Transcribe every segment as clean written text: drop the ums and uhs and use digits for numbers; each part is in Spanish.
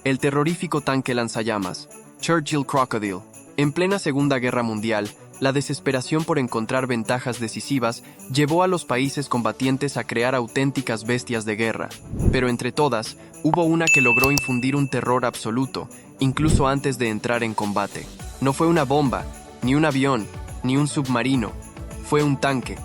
el terrorífico tanque lanzallamas, Churchill Crocodile. En plena Segunda Guerra Mundial, la desesperación por encontrar ventajas decisivas llevó a los países combatientes a crear auténticas bestias de guerra. Pero entre todas, hubo una que logró infundir un terror absoluto, incluso antes de entrar en combate. No fue una bomba, ni un avión, ni un submarino. Fue un tanque.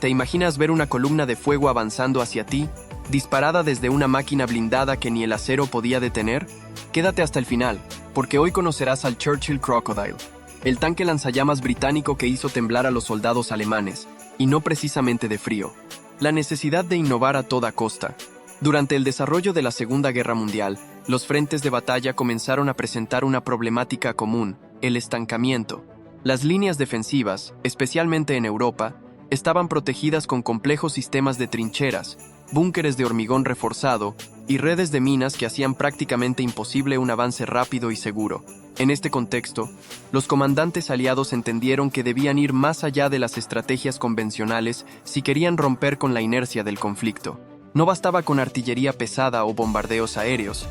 ¿Te imaginas ver una columna de fuego avanzando hacia ti, disparada desde una máquina blindada que ni el acero podía detener? Quédate hasta el final, porque hoy conocerás al Churchill Crocodile, el tanque lanzallamas británico que hizo temblar a los soldados alemanes, y no precisamente de frío. La necesidad de innovar a toda costa. Durante el desarrollo de la Segunda Guerra Mundial, los frentes de batalla comenzaron a presentar una problemática común: el estancamiento. Las líneas defensivas, especialmente en Europa, estaban protegidas con complejos sistemas de trincheras, búnkeres de hormigón reforzado y redes de minas que hacían prácticamente imposible un avance rápido y seguro. En este contexto, los comandantes aliados entendieron que debían ir más allá de las estrategias convencionales si querían romper con la inercia del conflicto. No bastaba con artillería pesada o bombardeos aéreos.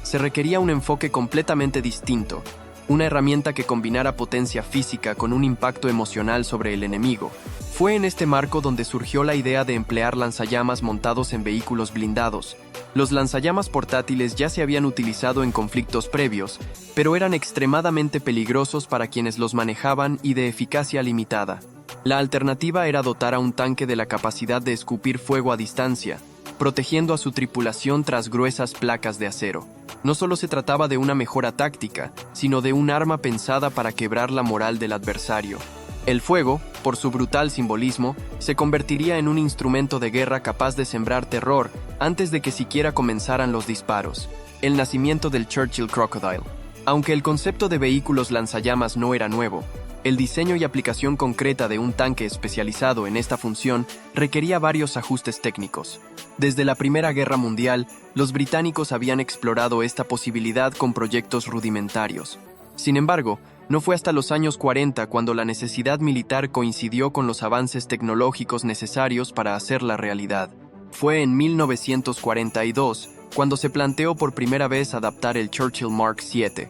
Se requería un enfoque completamente distinto, una herramienta que combinara potencia física con un impacto emocional sobre el enemigo. Fue en este marco donde surgió la idea de emplear lanzallamas montados en vehículos blindados. Los lanzallamas portátiles ya se habían utilizado en conflictos previos, pero eran extremadamente peligrosos para quienes los manejaban y de eficacia limitada. La alternativa era dotar a un tanque de la capacidad de escupir fuego a distancia, protegiendo a su tripulación tras gruesas placas de acero. No solo se trataba de una mejora táctica, sino de un arma pensada para quebrar la moral del adversario. El fuego, por su brutal simbolismo, se convertiría en un instrumento de guerra capaz de sembrar terror antes de que siquiera comenzaran los disparos. El nacimiento del Churchill Crocodile. Aunque el concepto de vehículos lanzallamas no era nuevo, el diseño y aplicación concreta de un tanque especializado en esta función requería varios ajustes técnicos. Desde la Primera Guerra Mundial, los británicos habían explorado esta posibilidad con proyectos rudimentarios. Sin embargo, no fue hasta los años 40 cuando la necesidad militar coincidió con los avances tecnológicos necesarios para hacerla realidad. Fue en 1942 cuando se planteó por primera vez adaptar el Churchill Mark VII,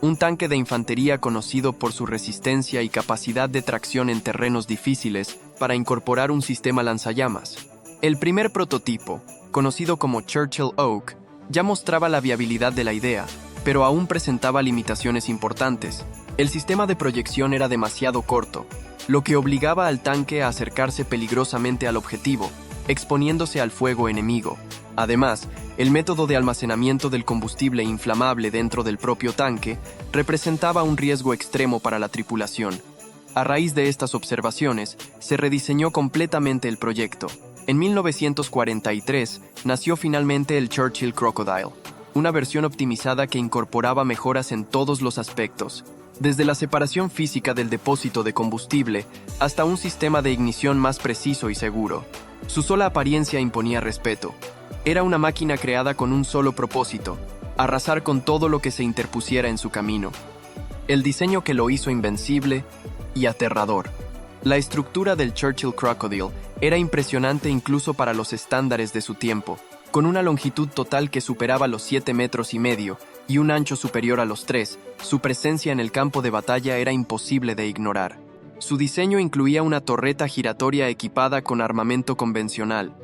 un tanque de infantería conocido por su resistencia y capacidad de tracción en terrenos difíciles, para incorporar un sistema lanzallamas. El primer prototipo, conocido como Churchill Oak, ya mostraba la viabilidad de la idea, pero aún presentaba limitaciones importantes. El sistema de proyección era demasiado corto, lo que obligaba al tanque a acercarse peligrosamente al objetivo, exponiéndose al fuego enemigo. Además, el método de almacenamiento del combustible inflamable dentro del propio tanque representaba un riesgo extremo para la tripulación. A raíz de estas observaciones, se rediseñó completamente el proyecto. En 1943 nació finalmente el Churchill Crocodile, una versión optimizada que incorporaba mejoras en todos los aspectos, desde la separación física del depósito de combustible hasta un sistema de ignición más preciso y seguro. Su sola apariencia imponía respeto. Era una máquina creada con un solo propósito: arrasar con todo lo que se interpusiera en su camino. El diseño que lo hizo invencible y aterrador. La estructura del Churchill Crocodile era impresionante incluso para los estándares de su tiempo, con una longitud total que superaba los 7,5 metros y un ancho superior a los 3, su presencia en el campo de batalla era imposible de ignorar. Su diseño incluía una torreta giratoria equipada con armamento convencional,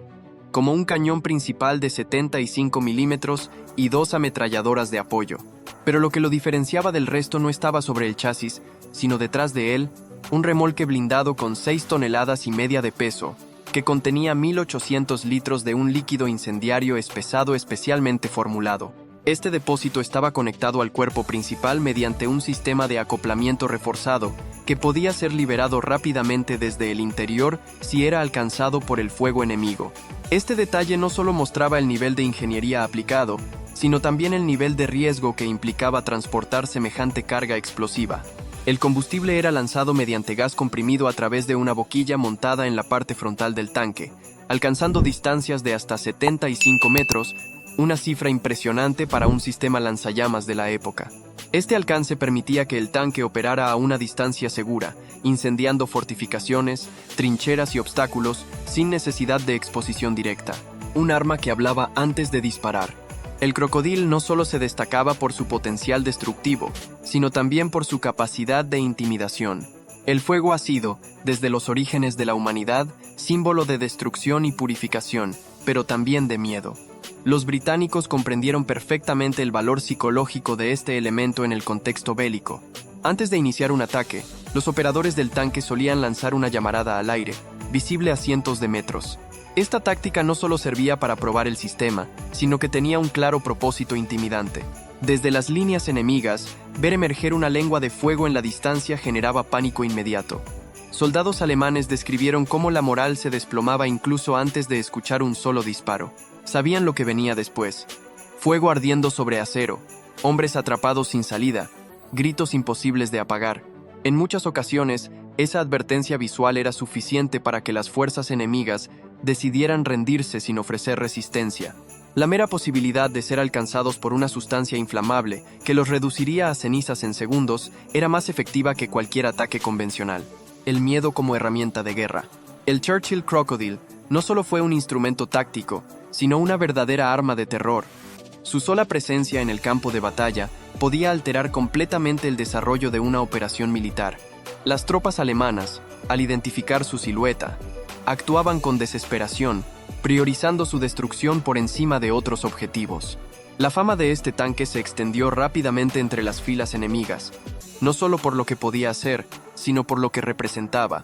como un cañón principal de 75 milímetros y 2 ametralladoras de apoyo. Pero lo que lo diferenciaba del resto no estaba sobre el chasis, sino detrás de él, un remolque blindado con 6,5 toneladas de peso, que contenía 1.800 litros de un líquido incendiario espesado especialmente formulado. Este depósito estaba conectado al cuerpo principal mediante un sistema de acoplamiento reforzado, que podía ser liberado rápidamente desde el interior si era alcanzado por el fuego enemigo. Este detalle no solo mostraba el nivel de ingeniería aplicado, sino también el nivel de riesgo que implicaba transportar semejante carga explosiva. El combustible era lanzado mediante gas comprimido a través de una boquilla montada en la parte frontal del tanque, alcanzando distancias de hasta 75 metros, una cifra impresionante para un sistema lanzallamas de la época. Este alcance permitía que el tanque operara a una distancia segura, incendiando fortificaciones, trincheras y obstáculos sin necesidad de exposición directa. Un arma que hablaba antes de disparar. El Crocodile no solo se destacaba por su potencial destructivo, sino también por su capacidad de intimidación. El fuego ha sido, desde los orígenes de la humanidad, símbolo de destrucción y purificación, pero también de miedo. Los británicos comprendieron perfectamente el valor psicológico de este elemento en el contexto bélico. Antes de iniciar un ataque, los operadores del tanque solían lanzar una llamarada al aire, visible a cientos de metros. Esta táctica no solo servía para probar el sistema, sino que tenía un claro propósito intimidante. Desde las líneas enemigas, ver emerger una lengua de fuego en la distancia generaba pánico inmediato. Soldados alemanes describieron cómo la moral se desplomaba incluso antes de escuchar un solo disparo. Sabían lo que venía después. Fuego ardiendo sobre acero, hombres atrapados sin salida, gritos imposibles de apagar. En muchas ocasiones, esa advertencia visual era suficiente para que las fuerzas enemigas decidieran rendirse sin ofrecer resistencia. La mera posibilidad de ser alcanzados por una sustancia inflamable que los reduciría a cenizas en segundos era más efectiva que cualquier ataque convencional. El miedo como herramienta de guerra. El Churchill Crocodile no solo fue un instrumento táctico, sino una verdadera arma de terror. Su sola presencia en el campo de batalla podía alterar completamente el desarrollo de una operación militar. Las tropas alemanas, al identificar su silueta, actuaban con desesperación, priorizando su destrucción por encima de otros objetivos. La fama de este tanque se extendió rápidamente entre las filas enemigas, no solo por lo que podía hacer, sino por lo que representaba.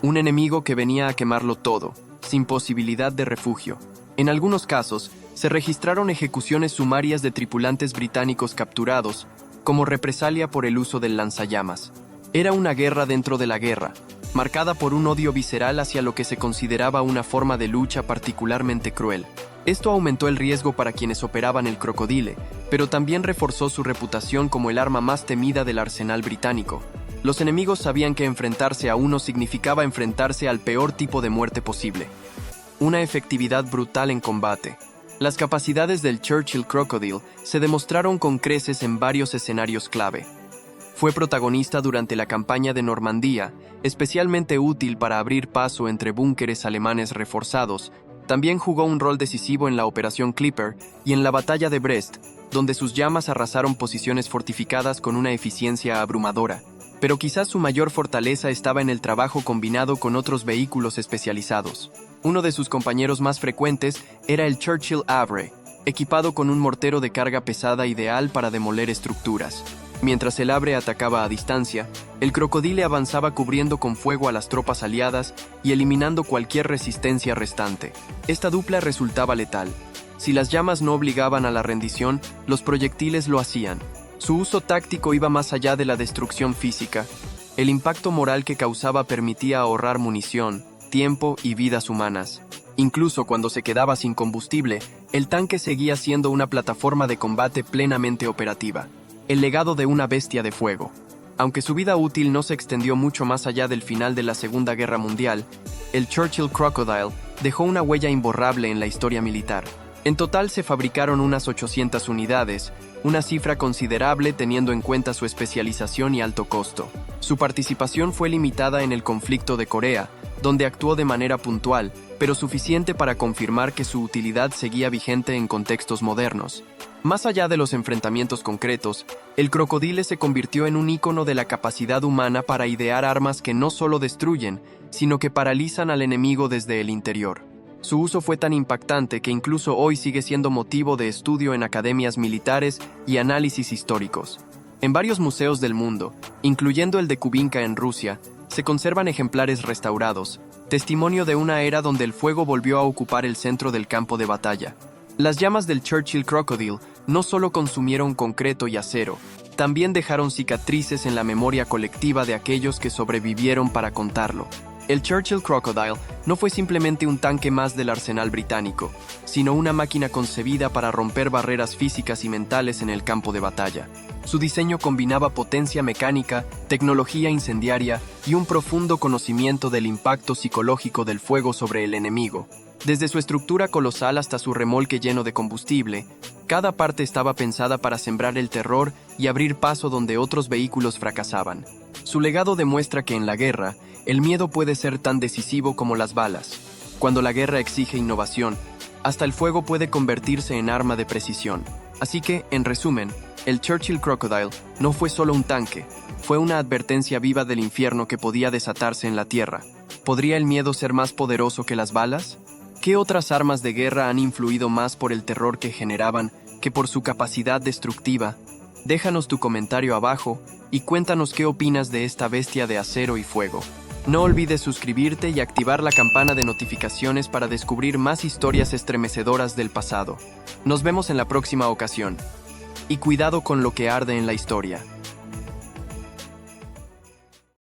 Un enemigo que venía a quemarlo todo, sin posibilidad de refugio. En algunos casos, se registraron ejecuciones sumarias de tripulantes británicos capturados, como represalia por el uso del lanzallamas. Era una guerra dentro de la guerra, marcada por un odio visceral hacia lo que se consideraba una forma de lucha particularmente cruel. Esto aumentó el riesgo para quienes operaban el Crocodile, pero también reforzó su reputación como el arma más temida del arsenal británico. Los enemigos sabían que enfrentarse a uno significaba enfrentarse al peor tipo de muerte posible. Una efectividad brutal en combate. Las capacidades del Churchill Crocodile se demostraron con creces en varios escenarios clave. Fue protagonista durante la campaña de Normandía, especialmente útil para abrir paso entre búnkeres alemanes reforzados. También jugó un rol decisivo en la Operación Clipper y en la batalla de Brest, donde sus llamas arrasaron posiciones fortificadas con una eficiencia abrumadora. Pero quizás su mayor fortaleza estaba en el trabajo combinado con otros vehículos especializados. Uno de sus compañeros más frecuentes era el Churchill Havre, equipado con un mortero de carga pesada ideal para demoler estructuras. Mientras el Havre atacaba a distancia, el Crocodile avanzaba cubriendo con fuego a las tropas aliadas y eliminando cualquier resistencia restante. Esta dupla resultaba letal. Si las llamas no obligaban a la rendición, los proyectiles lo hacían. Su uso táctico iba más allá de la destrucción física. El impacto moral que causaba permitía ahorrar munición, tiempo y vidas humanas. Incluso cuando se quedaba sin combustible, el tanque seguía siendo una plataforma de combate plenamente operativa. El legado de una bestia de fuego. Aunque su vida útil no se extendió mucho más allá del final de la Segunda Guerra Mundial, el Churchill Crocodile dejó una huella imborrable en la historia militar. En total se fabricaron unas 800 unidades, una cifra considerable teniendo en cuenta su especialización y alto costo. Su participación fue limitada en el conflicto de Corea, donde actuó de manera puntual, pero suficiente para confirmar que su utilidad seguía vigente en contextos modernos. Más allá de los enfrentamientos concretos, el Crocodile se convirtió en un ícono de la capacidad humana para idear armas que no solo destruyen, sino que paralizan al enemigo desde el interior. Su uso fue tan impactante que incluso hoy sigue siendo motivo de estudio en academias militares y análisis históricos. En varios museos del mundo, incluyendo el de Kubinka en Rusia, se conservan ejemplares restaurados, testimonio de una era donde el fuego volvió a ocupar el centro del campo de batalla. Las llamas del Churchill Crocodile no solo consumieron concreto y acero, también dejaron cicatrices en la memoria colectiva de aquellos que sobrevivieron para contarlo. El Churchill Crocodile no fue simplemente un tanque más del arsenal británico, sino una máquina concebida para romper barreras físicas y mentales en el campo de batalla. Su diseño combinaba potencia mecánica, tecnología incendiaria y un profundo conocimiento del impacto psicológico del fuego sobre el enemigo. Desde su estructura colosal hasta su remolque lleno de combustible, cada parte estaba pensada para sembrar el terror y abrir paso donde otros vehículos fracasaban. Su legado demuestra que en la guerra, el miedo puede ser tan decisivo como las balas. Cuando la guerra exige innovación, Hasta el fuego puede convertirse en arma de precisión. Así que, en resumen, el Churchill Crocodile no fue solo un tanque, fue una advertencia viva del infierno que podía desatarse en la Tierra. ¿Podría el miedo ser más poderoso que las balas? ¿Qué otras armas de guerra han influido más por el terror que generaban que por su capacidad destructiva? Déjanos tu comentario abajo y cuéntanos qué opinas de esta bestia de acero y fuego. No olvides suscribirte y activar la campana de notificaciones para descubrir más historias estremecedoras del pasado. Nos vemos en la próxima ocasión. Y cuidado con lo que arde en la historia.